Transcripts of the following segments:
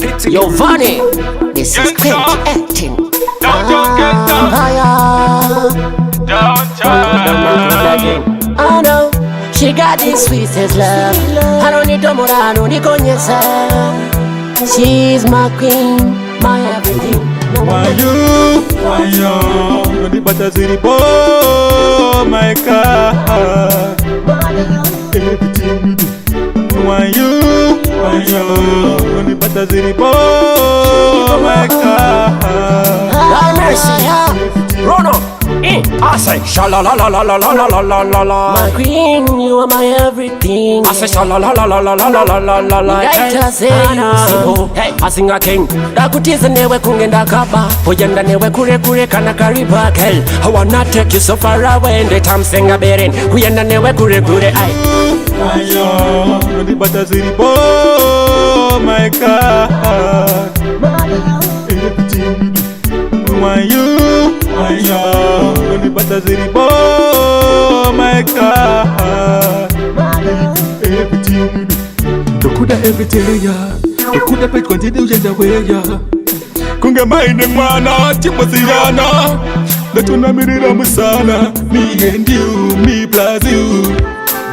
Yo, Vanny, this is Quint acting. I know she got the sweetest love. I don't need to more, I don't need to. She's my queen, my everything. Why you? The butter city boy, my car. Everything you do. Why you? The butter city boy, my car. God mercy, run up. I say shala la la la la la la la la la. My queen, you are my everything. I say shala la la la la la la la la la. I say hey, I sing a king. Dakutiza newe kungenda kaba. Pojenda newe kure kure kana kariba kel. I wanna take you so far away. And the time sing a berin. Kuyenda newe kure kure ay. Ayo, the butter city boy, my car. Everything you do. Why you? The butter city boy, my car. Everything you do. Dokuda everything ya. Dokuda page continue ujenda weya. Kunga maine mwana chimosiyana. Datuna mirira musana. Me and you, me plus you.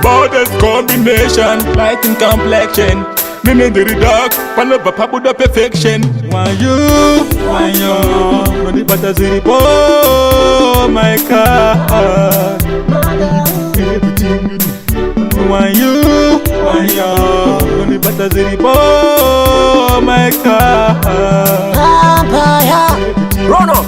Borders combination, light in complexion. Men in the dark, panaba pabuda perfection. Why you? The butter city boy, my car. Everything you do. Why you? The butter city boy, my car. Run up.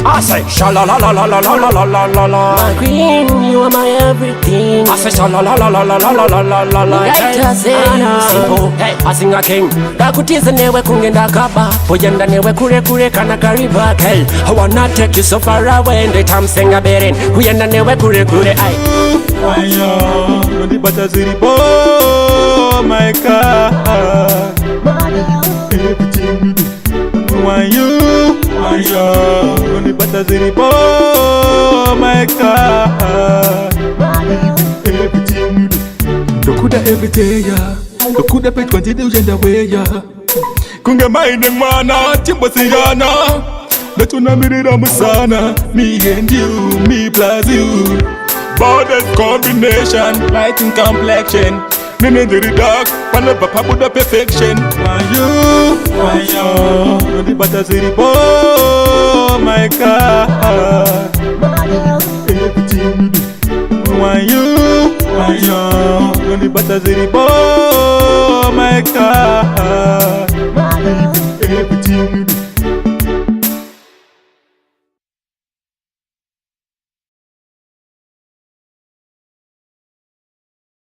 I say shala la la la la la la la la la. My queen, you are my everything. I say shala la la la la la la la la la la. I say hey, I sing a king. Dakutiza newe kungenda kaba. Pojenda newe kure kure kana kariba kel. I wanna take you so far away. And the time sing a berin. Kuyenda newe kure kure ay. The butter city boy, my car. Everything you do. Why you? The butter city boy, my car. Everything you do. Dokuda everything ya. Dokuda page continue ujenda weya. Kunga maine mwana chimbosiyana. Datuna mirira musana. Me and you, me plus you. Borders combination, light in complexion. Men in the dark, panaba pabuda perfection. Why you? The butter city boy, my car. Everything you do. Why you? The butter city boy, my car.